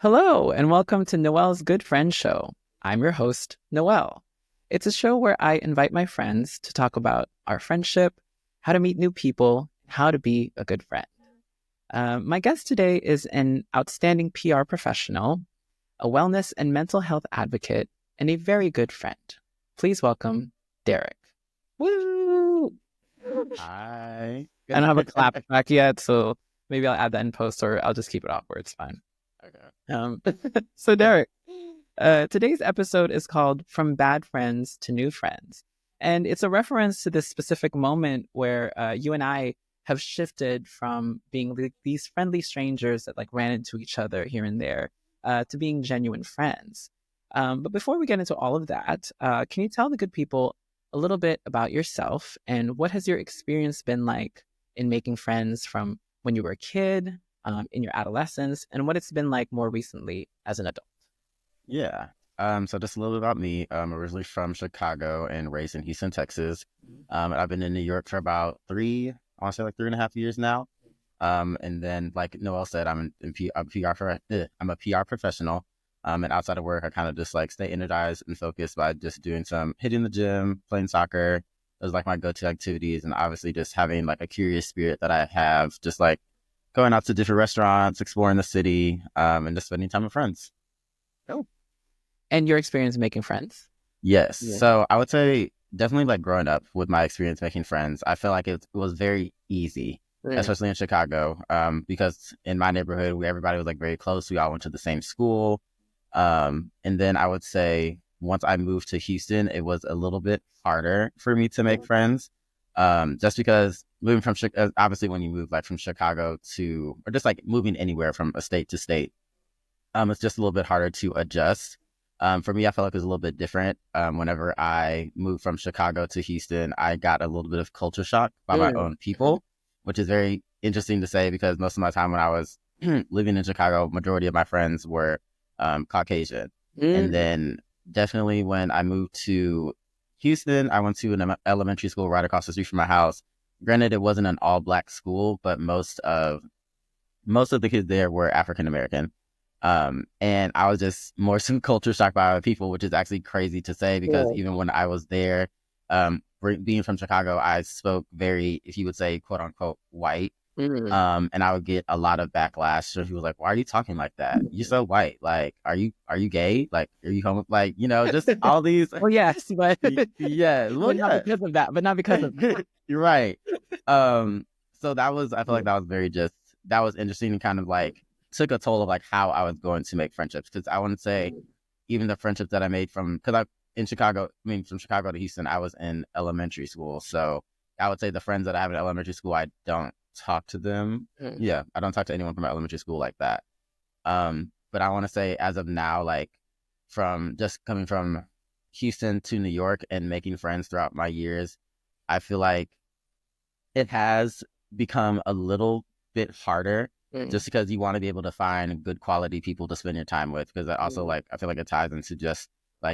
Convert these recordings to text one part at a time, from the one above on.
Hello, and welcome to Noel's Good Friend Show. I'm your host, Noel. It's a show where I invite my friends to talk about our friendship, how to meet new people, how to be a good friend. My guest today is an outstanding PR professional, a wellness and mental health advocate, and a very good friend. Please welcome Derrick. Woo! Hi. I don't have a clap track yet, so maybe I'll add that in post, or I'll just keep it awkward. It's fine. So Derrick, today's episode is called From Bad Friends to New Friends. And it's a reference to this specific moment where you and I have shifted from being these friendly strangers that ran into each other here and there to being genuine friends. But before we get into all of that, can you tell the good people a little bit about yourself and what has your experience been like in making friends from when you were a kid, in your adolescence, and what it's been like more recently as an adult? Yeah. So just a little bit about me. I'm originally from Chicago and raised in Houston, Texas. And I've been in New York for about I want to say 3.5 years now. And then like Noel said, I'm a PR professional. And outside of work, I kind of just stay energized and focused by just doing some hitting the gym, playing soccer. Those are my go-to activities. And obviously just having a curious spirit that I have, just going out to different restaurants, exploring the city, and just spending time with friends. Oh. And your experience making friends? Yes. Yeah. So I would say definitely growing up with my experience making friends, I feel like it was very easy, especially in Chicago, because in my neighborhood, everybody was very close. We all went to the same school. And then I would say once I moved to Houston, it was a little bit harder for me to make friends. Just because moving from obviously when you move from Chicago to, or just moving anywhere from a state to state, it's just a little bit harder to adjust. For me, I felt like it was a little bit different. Whenever I moved from Chicago to Houston, I got a little bit of culture shock by my own people, which is very interesting to say because most of my time when I was living in Chicago, majority of my friends were Caucasian. And then definitely when I moved to Houston, I went to an elementary school right across the street from my house. Granted, it wasn't an all-black school, but most of the kids there were African American. And I was just more some culture shocked by other people, which is actually crazy to say because even when I was there, being from Chicago, I spoke very, if you would say, quote unquote, white. And I would get a lot of backlash. So people was like, "Why are you talking like that? You're so white. Are you gay? Are you homo? Just all these." Well, yes, but yeah, well, not because of that, but not because of that. You're right. So that was, I feel like that was that was interesting and kind of took a toll of how I was going to make friendships. Because I wouldn't say even the friendships that I made from Chicago to Houston, I was in elementary school. So I would say the friends that I have in elementary school, I don't talk to them. Yeah, I don't talk to anyone from elementary school like that. But I want to say as of now, from just coming from Houston to New York and making friends throughout my years, I feel like it has become a little bit harder just because you want to be able to find good quality people to spend your time with. Because I also I feel like it ties into just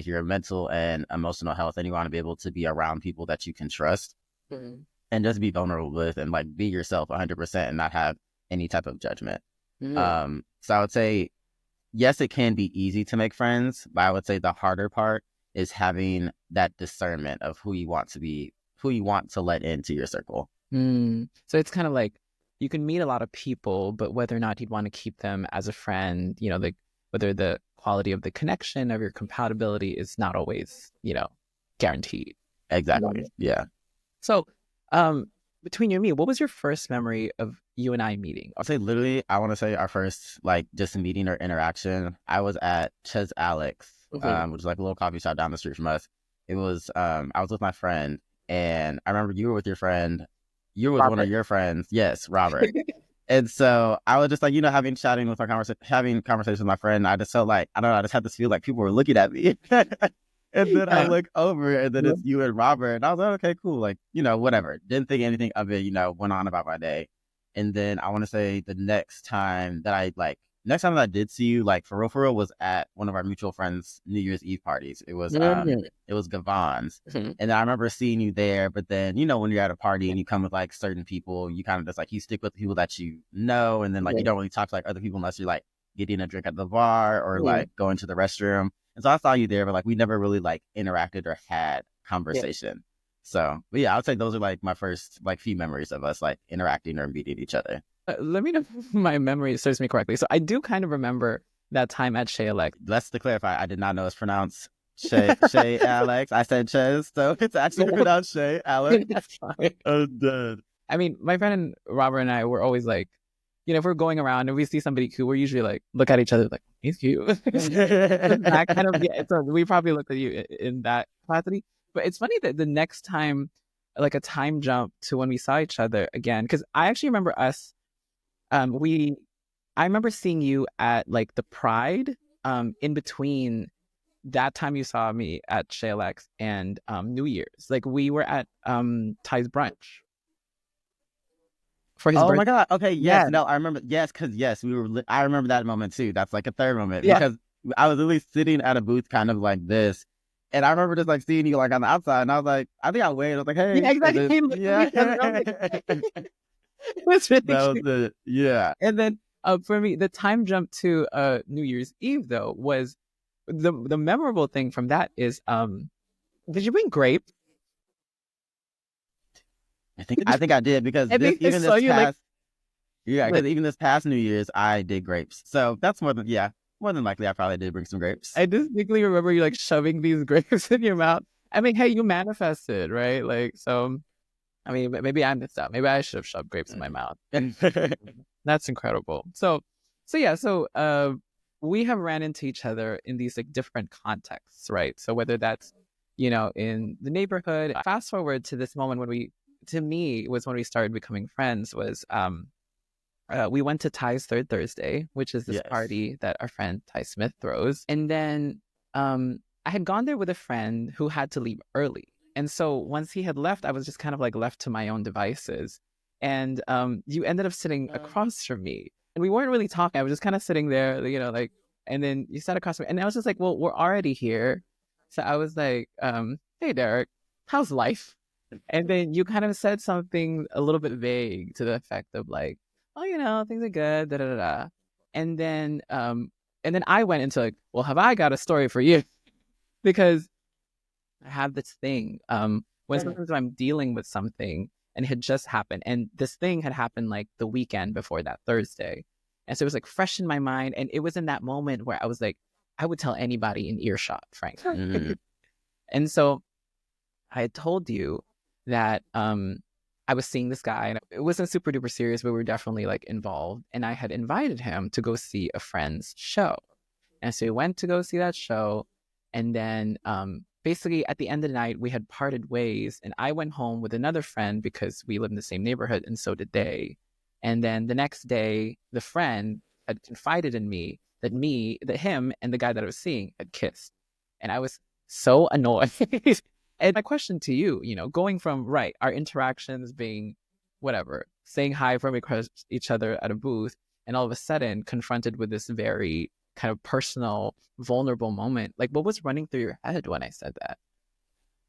your mental and emotional health, and you want to be able to be around people that you can trust and just be vulnerable with and be yourself 100% and not have any type of judgment. So I would say, yes, it can be easy to make friends, but I would say the harder part is having that discernment of who you want to let into your circle. So it's kind of you can meet a lot of people, but whether or not you'd want to keep them as a friend, whether the quality of the connection of your compatibility is not always, guaranteed. Exactly. Yeah. So, between you and me, what was your first memory of you and I meeting? I'll say literally, I want to say our first just meeting or interaction. I was at Ches Alex, which is a little coffee shop down the street from us. It was I was with my friend, and I remember you were with your friend. You were with one of your friends, yes, Robert. And so I was just having conversations with my friend. I just felt I don't know, I just had this feel people were looking at me. And then I look over and then it's you and Robert. And I was like, okay, cool. Whatever. Didn't think anything of it, went on about my day. And then I want to say the next time that I did see you, for real, was at one of our mutual friends' New Year's Eve parties. It was Gavon's. And then I remember seeing you there, but then, when you're at a party and you come with certain people, you kind of just you stick with the people that you know, and then you don't really talk to other people unless you're getting a drink at the bar or like going to the restroom. And so I saw you there, but like we never really like interacted or had conversation. So, but yeah, I would say those are like my first like few memories of us like interacting or meeting each other. Let me know if my memory serves me correctly. So I do kind of remember that time at Shea Alex. Let's to clarify, I did not know it's pronounced Shea Alex. I said Ches, so it's actually pronounced Shea Alex. That's fine. Oh, dead. I mean, my friend Robert and I were always like, you know, if we're going around and we see somebody cool, we're usually like, look at each other like, he's cute. That kind of, yeah. So we probably looked at you in that capacity. But it's funny that the next time, like a time jump to when we saw each other again, because I actually remember us, I remember seeing you at like the Pride, in between that time you saw me at Shalex and New Year's. Like we were at Ty's brunch for his birthday. Oh my God. Okay. Yes. No, I remember. Yes. Cause yes, we were, I remember that moment too. That's like a third moment because I was at least sitting at a booth kind of like this. And I remember just like seeing you like on the outside and I was like, I think I waved. I was like, hey. Yeah, exactly. It was really that was it. Yeah. And then for me, the time jump to New Year's Eve though was the memorable thing from that is did you bring grapes? I think I did because even this past New Year's I did grapes. So that's more than likely I probably did bring some grapes. I distinctly remember you like shoving these grapes in your mouth. I mean, hey, you manifested, right? Like, so I mean, maybe I missed out. Maybe I should have shoved grapes in my mouth. That's incredible. So we have ran into each other in these like different contexts, right? So whether that's, you know, in the neighborhood, fast forward to this moment when we started becoming friends was, we went to Ty's Third Thursday, which is this party that our friend Ty Smith throws. And then I had gone there with a friend who had to leave early. And so once he had left, I was just kind of like left to my own devices. And you ended up sitting across from me. And we weren't really talking. I was just kind of sitting there, you know, like, and then you sat across from me. And I was just like, well, we're already here. So I was like, hey, Derrick, how's life? And then you kind of said something a little bit vague to the effect of like, oh, you know, things are good, da da da. And then I went into like, well, have I got a story for you? Because I have this thing when sometimes I'm dealing with something and it had just happened, and this thing had happened like the weekend before that Thursday, and so it was like fresh in my mind, and it was in that moment where I was like, I would tell anybody in earshot, frankly. Mm-hmm. And so I had told you that I was seeing this guy, and it wasn't super duper serious, but we were definitely like involved, and I had invited him to go see a friend's show, and so we went to go see that show, and then basically at the end of the night we had parted ways, and I went home with another friend because we live in the same neighborhood, and so did they. And then the next day the friend had confided in me that him and the guy that I was seeing had kissed, and I was so annoyed. And my question to you, you know, going from our interactions being whatever, saying hi from across each other at a booth, and all of a sudden confronted with this very kind of personal, vulnerable moment, like what was running through your head when I said that?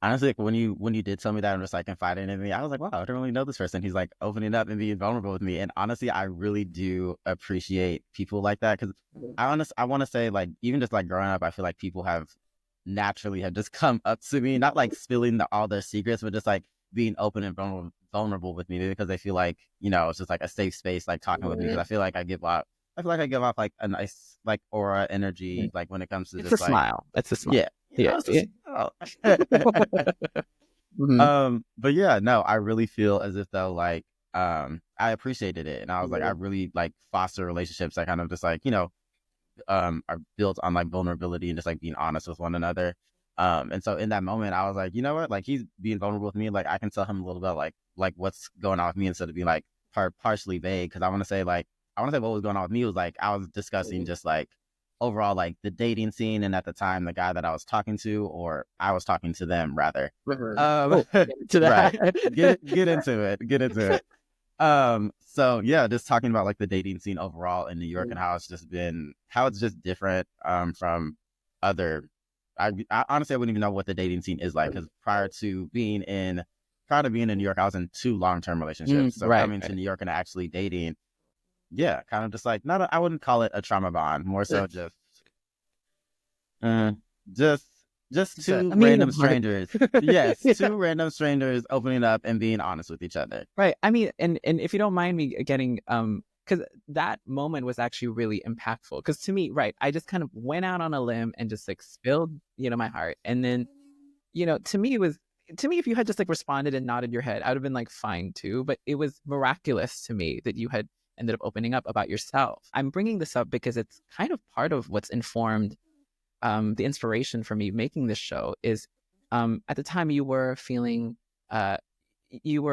Honestly, like, when you did tell me that and just like confiding in me, I was like, wow, I don't really know this person. He's like opening up and being vulnerable with me. And honestly, I really do appreciate people like that, because I want to say, like, even just like growing up, I feel like people have just come up to me, not like spilling all their secrets, but just like being open and vulnerable with me, because they feel like, you know, it's just like a safe space, like talking with me, because I feel like I give off like a nice like aura energy, like when it comes to it's just a smile. It's a smile. Yeah. But yeah, no, I really feel as if though, like, I appreciated it, and I was like, I really like foster relationships that kind of just like, you know, are built on like vulnerability and just like being honest with one another. And so in that moment, I was like, you know what, like he's being vulnerable with me, like I can tell him a little bit like what's going on with me, instead of being like partially vague, because I want to say what was going on with me was like I was discussing just like overall like the dating scene, and at the time the guy that I was talking to, or I was talking to them rather. To that. Right. Get into it. So yeah, just talking about like the dating scene overall in New York, and how it's just different from other. I honestly, I wouldn't even know what the dating scene is like, because prior to being in New York, I was in 2 long-term relationships. So coming to New York and actually dating, yeah, kind of just like not. I wouldn't call it a trauma bond. More so uh, just just Just two a meeting of random the heart. strangers. Yes, Yeah. two random strangers opening up and being honest with each other. Right. I mean, and if you don't mind me getting because that moment was actually really impactful. Because to me, right, I just kind of went out on a limb and just like spilled, my heart. And then, to me it was to me, if you had just like responded and nodded your head, I would have been like fine too. But it was miraculous to me that you had ended up opening up about yourself. I'm bringing this up because it's kind of part of what's informed the inspiration for me making this show is at the time you were feeling uh, you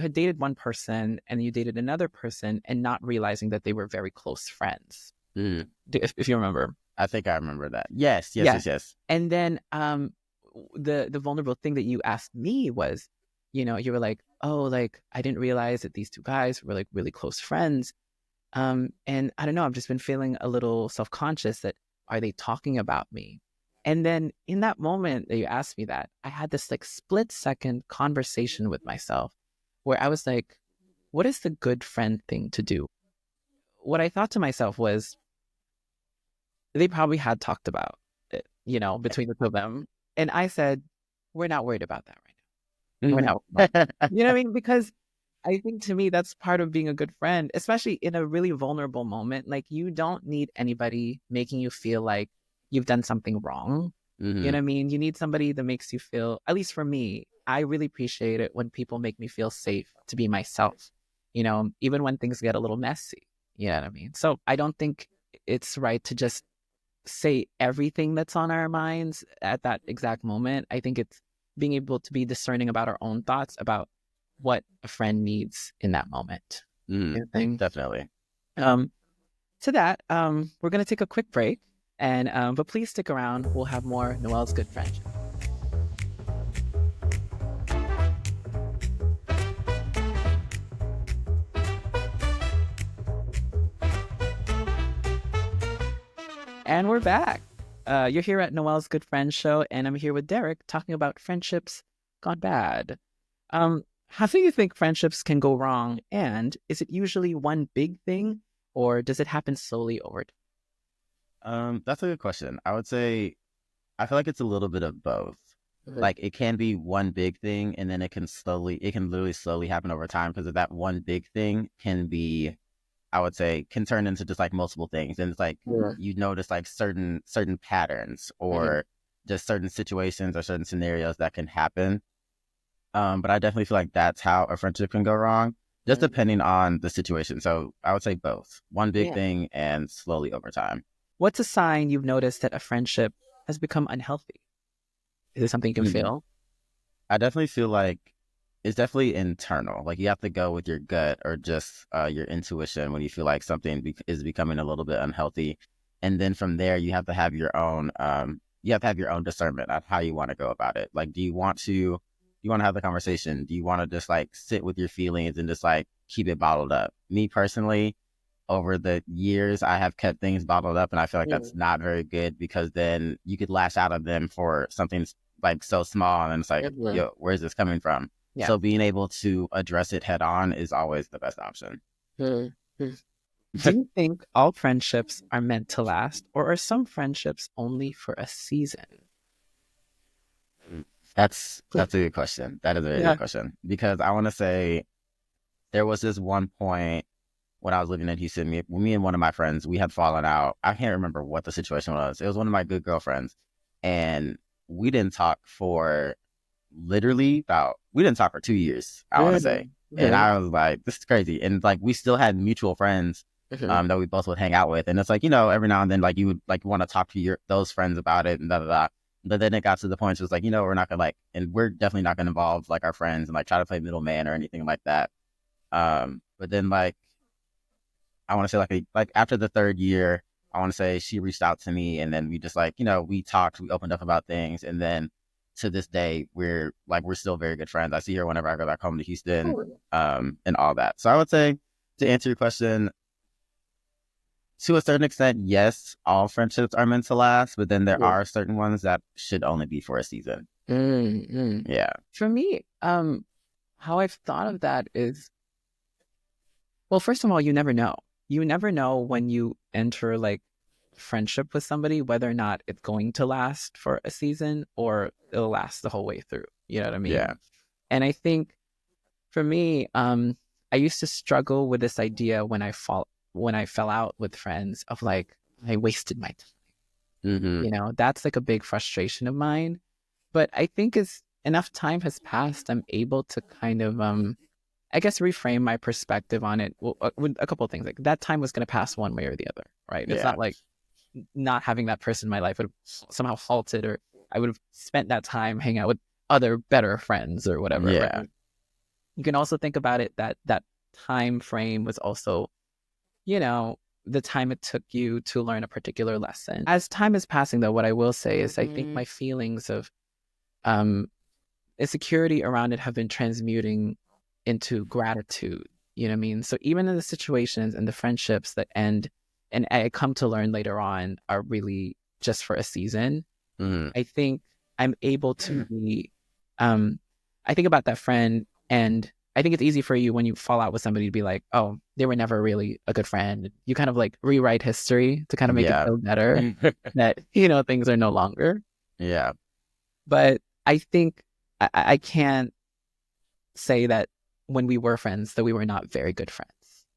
had dated one person and you dated another person and not realizing that they were very close friends. Mm. If you remember, I think I remember that. Yes, yes, yeah. yes, yes. And then the vulnerable thing that you asked me was, you were like, oh, like I didn't realize that these two guys were like really close friends. And I don't know, I've just been feeling a little self-conscious that are they talking about me? And then in that moment that you asked me that, I had this like split second conversation with myself where I was like, what is the good friend thing to do? What I thought to myself was they probably had talked about it, between the two of them. And I said, we're not worried about that right now. We're not. You know what I mean? Because I think to me, that's part of being a good friend, especially in a really vulnerable moment. Like you don't need anybody making you feel like you've done something wrong. You know what I mean? You need somebody that makes you feel, at least for me, I really appreciate it when people make me feel safe to be myself, even when things get a little messy. You know what I mean? So I don't think it's right to just say everything that's on our minds at that exact moment. I think it's being able to be discerning about our own thoughts about what a friend needs in that moment. Definitely. To that, we're going to take a quick break, and but please stick around. We'll have more Noel's Good Friendship. And we're back. You're here at Noel's Good Friends Show, and I'm here with Derrick talking about friendships gone bad. How do you think friendships can go wrong? And is it usually one big thing, or does it happen slowly over time? That's a good question. I would say I feel like it's a little bit of both. Like it can be one big thing, and then it can literally slowly happen over time because of that one big thing can be, I would say, can turn into just like multiple things, and it's like you notice like certain patterns or just certain situations or certain scenarios that can happen. But I definitely feel like that's how a friendship can go wrong, just depending on the situation. So I would say both, one big thing and slowly over time. What's a sign you've noticed that a friendship has become unhealthy? Is it something you can feel? I definitely feel like it's definitely internal. Like you have to go with your gut or just your intuition when you feel like something is becoming a little bit unhealthy, and then from there you have to have your own discernment on how you want to go about it. Like, do you want to have the conversation? Do you want to just like sit with your feelings and just like keep it bottled up? Me personally, over the years, I have kept things bottled up, and I feel like that's not very good because then you could lash out at them for something like so small, and it's like, yo, where's this coming from? Yeah. So being able to address it head on is always the best option. Do you think all friendships are meant to last, or are some friendships only for a season? That's a good question. That is a very good question, because I want to say there was this one point when I was living in Houston, me and one of my friends, we had fallen out. I can't remember what the situation was. It was one of my good girlfriends, and we didn't talk for we didn't talk for 2 years, I want to say. And I was like, this is crazy. And like, we still had mutual friends that we both would hang out with. And it's like, every now and then, like you would like want to talk to those friends about it and da da da. But then it got to the point, it was like, we're not gonna we're definitely not gonna involve like our friends and like try to play middleman or anything like that. But then like, I want to say like after the third year, I want to say she reached out to me, and then we just like, we talked, we opened up about things, and then to this day, we're still very good friends. I see her whenever I go back home to Houston, and all that. So I would say, to answer your question, to a certain extent, yes, all friendships are meant to last, but then there are certain ones that should only be for a season. Yeah. For me, how I've thought of that is, well, first of all, you never know. you never know when you enter like friendship with somebody, whether or not it's going to last for a season or it'll last the whole way through. You know what I mean? Yeah. And I think for me, I used to struggle with this idea when I fell out with friends of like, I wasted my time. Mm-hmm. You know, that's like a big frustration of mine. But I think as enough time has passed, I'm able to kind of I guess reframe my perspective on it with a couple of things. Like that time was going to pass one way or the other, right? It's Yeah. not like not having that person in my life would have somehow halted, or I would have spent that time hanging out with other better friends or whatever, Yeah. right? You can also think about it that that time frame was also, you know, the time it took you to learn a particular lesson. As time is passing, though, what I will say is I think my feelings of um, insecurity around it have been transmuting into gratitude. You know what I mean? So even in the situations and the friendships that end and I come to learn later on are really just for a season, Mm-hmm. I think I'm able to be, I think about that friend, and I think it's easy for you when you fall out with somebody to be like, oh, they were never really a good friend. You kind of like rewrite history to kind of make it Yeah. feel better that, you know, things are no longer. Yeah. But I think I can't say that when we were friends that we were not very good friends.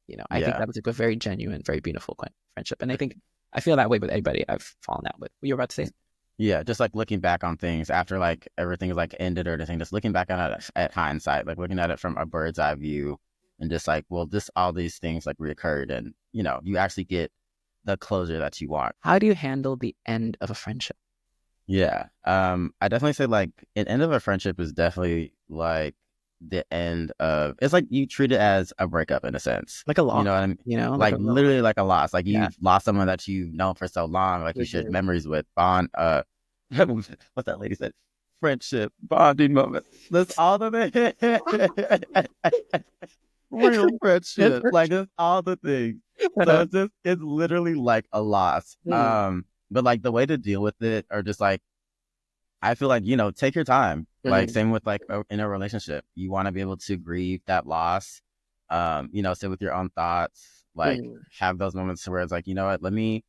You know, I think Yeah. that was like a very genuine, very beautiful friendship. And I think I feel that way with anybody I've fallen out with. What you were about to say? Yeah, just like looking back on things after like everything is like ended or anything, just looking back at it at hindsight, like looking at it from a bird's eye view and just like, well, this all these things like reoccurred and you know, you actually get the closure that you want. How do you handle the end of a friendship? Yeah. I definitely say like an end of a friendship is definitely like the end of it's like you treat it as a breakup in a sense. Like a You loss, know what I mean? you know, like Like a real, literally like a loss. Like yeah. you've lost someone that you've known for so long, like you shared memories with, bond what that lady said. Friendship, bonding moments. That's all the things. Real friendship. Like it's all the things. So it's literally like a loss. But like the way to deal with it or just like I feel like, you know, take your time. Like same with like in a relationship. You want to be able to grieve that loss. You know, sit with your own thoughts, like have those moments where it's like, you know what, let me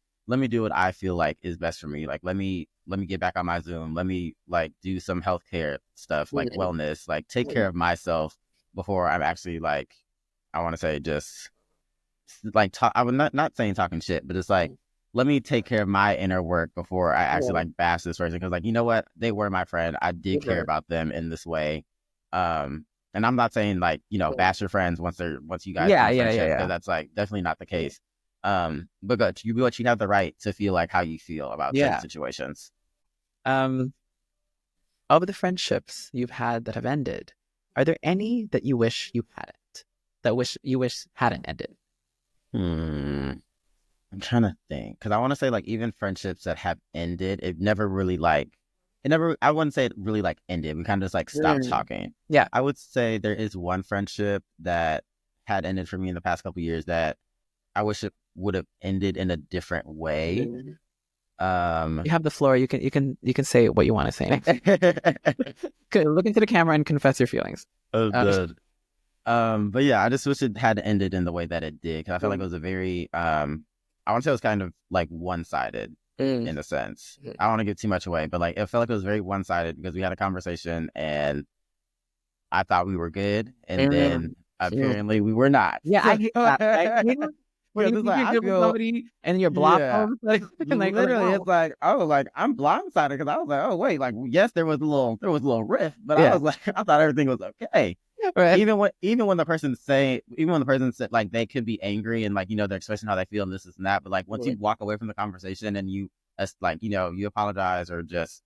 do what I feel like is best for me. Like let me get back on my Zoom. Let me like do some healthcare stuff, like wellness, like take care of myself before I'm actually like I want to say just like talk, I would not saying talking shit, but it's like let me take care of my inner work before I actually like bash this person because like you know what they were my friend, I did care about them in this way, and I'm not saying like you know bash your friends once you guys Yeah, end yeah, yeah, friendship because yeah. that's like definitely not the case, but you have the right to feel like how you feel about certain Yeah. situations. Um, of the friendships you've had that have ended, are there any that you wish you hadn't? That wish hadn't ended? Hmm. I'm trying to think because I want to say like even friendships that have ended, it never really like it never. I wouldn't say it really like ended. We kind of just like stopped talking. Yeah. I would say there is one friendship that had ended for me in the past couple of years that I wish it would have ended in a different way. You have the floor. You can say what you want to say. Look into the camera and confess your feelings. But yeah, I just wish it had ended in the way that it did because I felt like it was a very I want to say it was kind of like one-sided in a sense. I don't want to give too much away, but like it felt like it was very one-sided because we had a conversation and I thought we were good, and then apparently we were not. Yeah, I hate that. I hate when you think like, you're good with somebody and you're blocked all yeah, of a sudden. Like, literally, wow. it's like I was like I'm blindsided because I was like, oh wait, like yes, there was a little rift, but I Yeah. was like I thought everything was okay. Right. Even when the person said like they could be angry and like you know they're expressing how they feel and this and that, but like once you walk away from the conversation and you like you know you apologize or just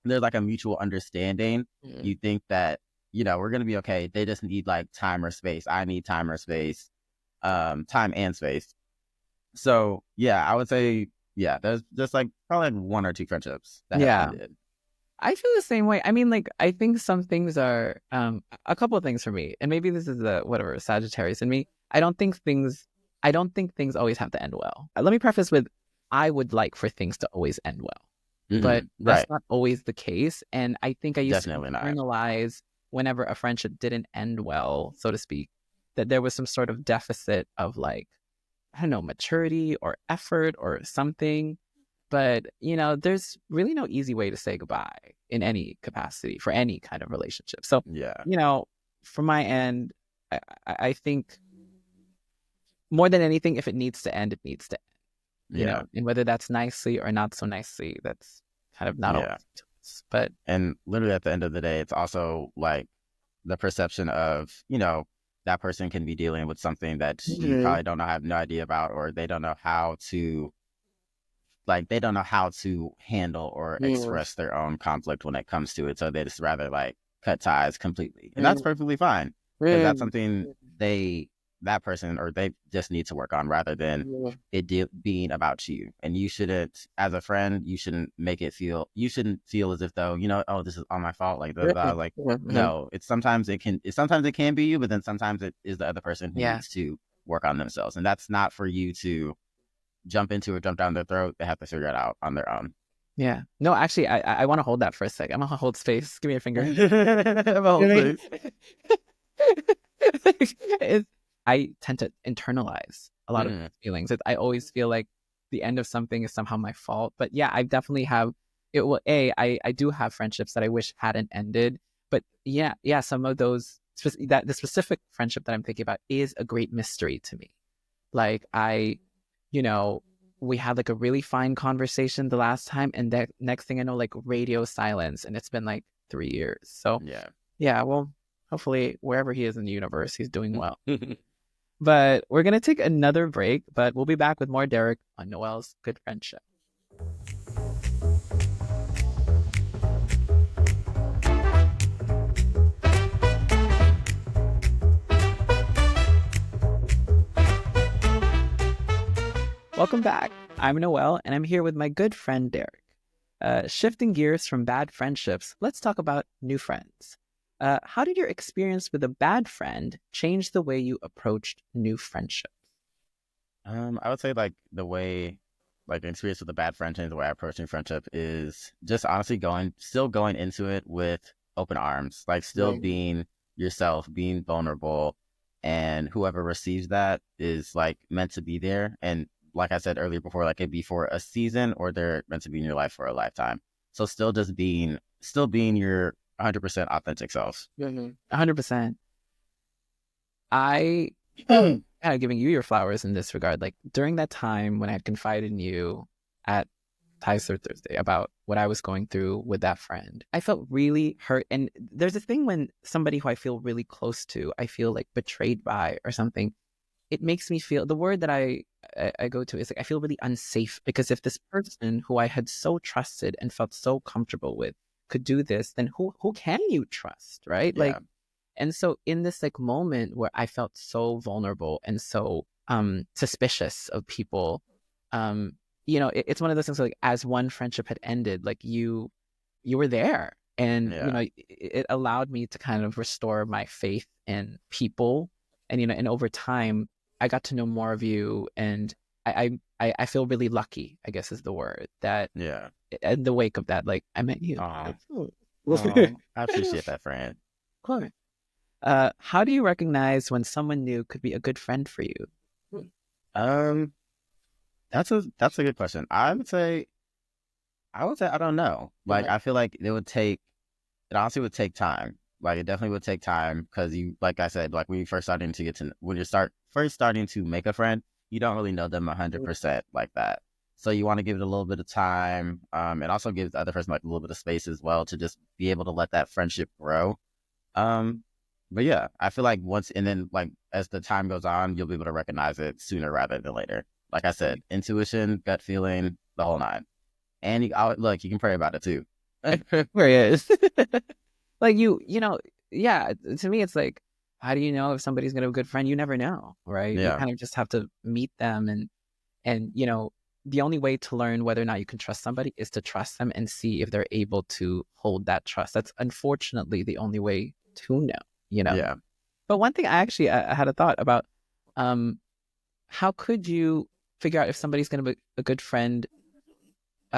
there's like a mutual understanding, you think that you know we're gonna be okay. They just need like time or space. I need time or space, time and space. So yeah, I would say yeah, there's just like probably like one or two friendships that have ended. I feel the same way. I mean, like, I think some things are a couple of things for me, and maybe this is the whatever Sagittarius in me. I don't think things always have to end well. Let me preface with, I would like for things to always end well, but that's not always the case. And I think I used Definitely to not. internalize whenever a friendship didn't end well, so to speak, that there was some sort of deficit of like I don't know, maturity or effort or something. But, there's really no easy way to say goodbye in any capacity for any kind of relationship. So, Yeah. from my end, I think more than anything, if it needs to end, it needs to end, Yeah. and whether that's nicely or not so nicely, that's kind of not always Yeah. up to us. But And literally at the end of the day, it's also like the perception of, that person can be dealing with something that you probably don't know, have no idea about, or they don't know how to handle or express their own conflict when it comes to it. So they just rather like cut ties completely. And that's perfectly fine, because that's something that person or they just need to work on, rather than it being about you. And you shouldn't, as a friend, you shouldn't feel as if though, oh, this is all my fault. Like, blah, blah. Like, no, sometimes it can be you, but then sometimes it is the other person who yeah, needs to work on themselves. And that's not for you to jump into or jump down their throat. They have to figure it out on their own. yeah. No, actually, I want to hold that for a sec. I'm gonna hold space. Give me your finger. Hold space. I tend to internalize a lot of feelings. I always feel like the end of something is somehow my fault. But yeah, I definitely have it. Well, I do have friendships that I wish hadn't ended. But yeah, some of those that the specific friendship that I'm thinking about is a great mystery to me. Like we had like a really fine conversation the last time, and that next thing I know, like radio silence, and it's been like 3 years. So yeah, well, hopefully wherever he is in the universe, he's doing well. But we're gonna take another break, but we'll be back with more Derrick on Noel's Good Friendship. Welcome back. I'm Noel, and I'm here with my good friend Derrick. Shifting gears from bad friendships, let's talk about new friends. How did your experience with a bad friend change the way you approached new friendships? I would say like the way, like the experience with a bad friend and the way I approach new friendship is just honestly still going into it with open arms, like still being yourself, being vulnerable, and whoever receives that is like meant to be there. And like I said earlier before, like it'd be for a season or they're meant to be in your life for a lifetime. So still being your 100% authentic self. 100%. I kind of giving you your flowers in this regard. Like during that time when I had confided in you at Ties Third Thursday about what I was going through with that friend, I felt really hurt. And there's a thing when somebody who I feel really close to, I feel like betrayed by or something. It makes me feel, the word that I go to is like I feel really unsafe, because if this person who I had so trusted and felt so comfortable with could do this, then who can you trust, right? Yeah. Like, and so in this like moment where I felt so vulnerable and so suspicious of people, it's one of those things like as one friendship had ended, like you were there, and it allowed me to kind of restore my faith in people, and and over time I got to know more of you, and I feel really lucky, I guess is the word, that in the wake of that, like I met you. I appreciate that, friend. Cool. How do you recognize when someone new could be a good friend for you? That's a good question. I would say I don't know. Like I feel like it honestly would take time. Like it definitely would take time, because you, like I said, like when you're starting to make a friend, you don't really know them 100% like that. So you want to give it a little bit of time, and also give the other person like a little bit of space as well to just be able to let that friendship grow. But yeah, I feel like as the time goes on, you'll be able to recognize it sooner rather than later. Like I said, intuition, gut feeling, the whole nine. And you can pray about it too. Where he is. Like yeah, to me it's like, how do you know if somebody's gonna be a good friend? You never know, right? You kind of just have to meet them, and the only way to learn whether or not you can trust somebody is to trust them and see if they're able to hold that trust. That's unfortunately the only way to know, Yeah. But one thing I had a thought about, how could you figure out if somebody's going to be a good friend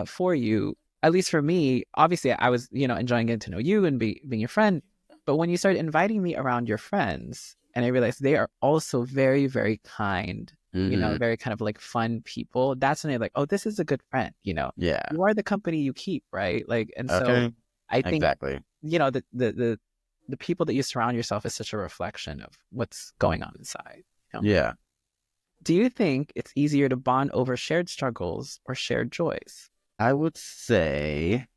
for you? At least for me, obviously I was, enjoying getting to know you and being your friend. But when you started inviting me around your friends, and I realized they are also very, very kind very kind of like fun people, that's when they're like, oh, this is a good friend, Yeah. you are the company you keep, right? Like, and so Okay. I think, Exactly. the people that you surround yourself is such a reflection of what's going on inside. Yeah. Do you think it's easier to bond over shared struggles or shared joys? I would say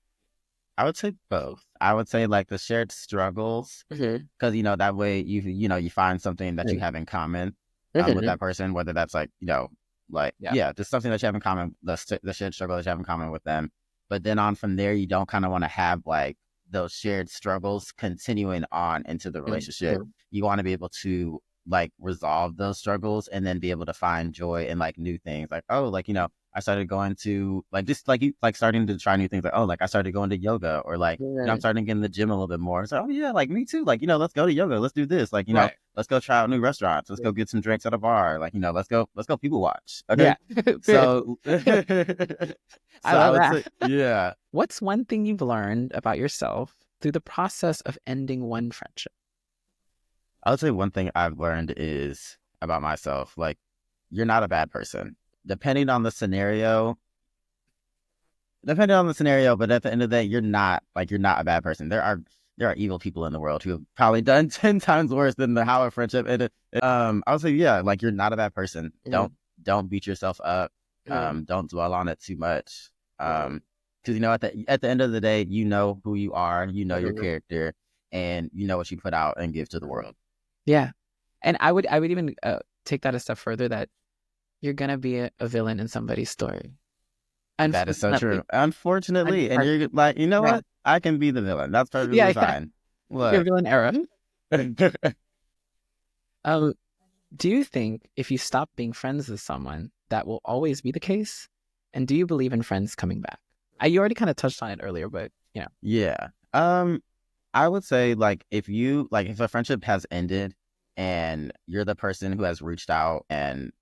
both. I would say like the shared struggles, because that way you find something that you have in common with that person, whether that's like just something that you have in common, the shared struggle that you have in common with them. But then on from there, you don't kind of want to have like those shared struggles continuing on into the relationship. You want to be able to like resolve those struggles and then be able to find joy in like new things, like, oh, like, I started going to like just like you like starting to try new things, like, oh, like I started going to yoga, or like I'm starting to get in the gym a little bit more. So, oh yeah, like me too, like, let's go to yoga, let's do this, like, Right. let's go try out new restaurants, let's go get some drinks at a bar, like, let's go people watch. Yeah. So I love that. Yeah. What's one thing you've learned about yourself through the process of ending one friendship? I would say one thing I've learned is about myself, like, you're not a bad person. Depending on the scenario, but at the end of the day, you're not a bad person. There are evil people in the world who have probably done 10 times worse than the Howard friendship. And I would say, yeah, like, you're not a bad person. Don't beat yourself up. Don't dwell on it too much. Because at the end of the day, you know who you are, your character, and you know what you put out and give to the world. Yeah. And I would even take that a step further, that you're gonna be a villain in somebody's story. That is so true. Unfortunately. And you're like, you know what? I can be the villain. That's perfectly fine. Your villain era. Do you think if you stop being friends with someone, that will always be the case? And do you believe in friends coming back? You already kind of touched on it earlier, but Yeah. I would say, like, if a friendship has ended and you're the person who has reached out and,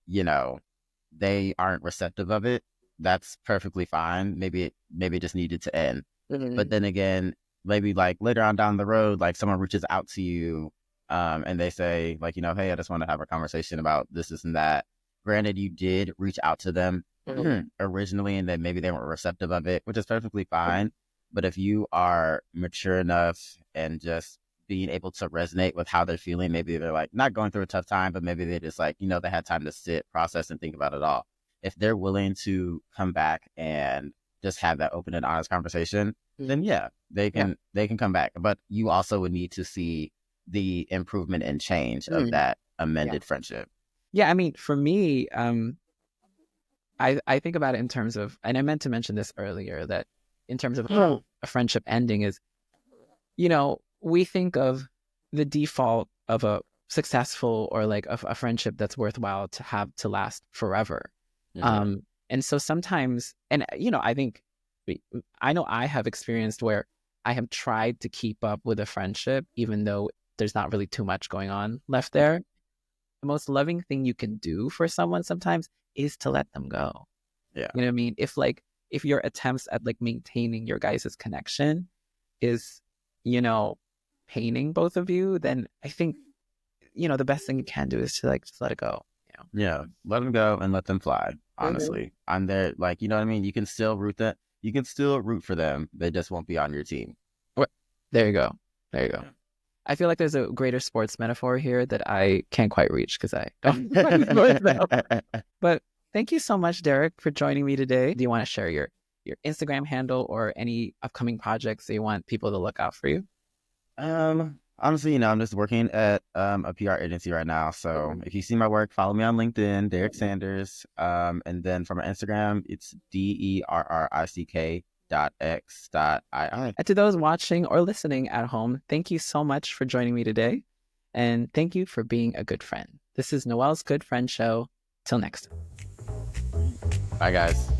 they aren't receptive of it, that's perfectly fine. Maybe it just needed to end. But then again, maybe like later on down the road, like someone reaches out to you and they say, like, hey, I just want to have a conversation about this and that. Granted, you did reach out to them originally, and then maybe they weren't receptive of it, which is perfectly fine. But if you are mature enough and just being able to resonate with how they're feeling, maybe they're like not going through a tough time, but maybe they just like, they had time to sit, process, and think about it all. If they're willing to come back and just have that open and honest conversation, then yeah, they can come back. But you also would need to see the improvement and change of that amended friendship. Yeah, I mean, for me, I think about it in terms of, and I meant to mention this earlier, that in terms of a friendship ending is, we think of the default of a successful or like a friendship that's worthwhile to have to last forever. And so sometimes, and I think, I know I have experienced where I have tried to keep up with a friendship, even though there's not really too much going on left there. The most loving thing you can do for someone sometimes is to let them go. Yeah. You know what I mean? If your attempts at like maintaining your guys' connection is, paining both of you, then I think, the best thing you can do is to like just let it go. Yeah, let them go and let them fly. Honestly, I'm there. Like, you know what I mean? You can still root for them. They just won't be on your team. There you go. I feel like there's a greater sports metaphor here that I can't quite reach because I don't know. But thank you so much, Derrick, for joining me today. Do you want to share your Instagram handle or any upcoming projects that you want people to look out for you? Honestly, I'm just working at a PR agency right now. So if you see my work, follow me on LinkedIn, Derrick Sanders. And then for my Instagram, it's DERRICK.X.II. And to those watching or listening at home, thank you so much for joining me today. And thank you for being a good friend. This is Noel's Good Friend Show. Till next time. Bye, guys.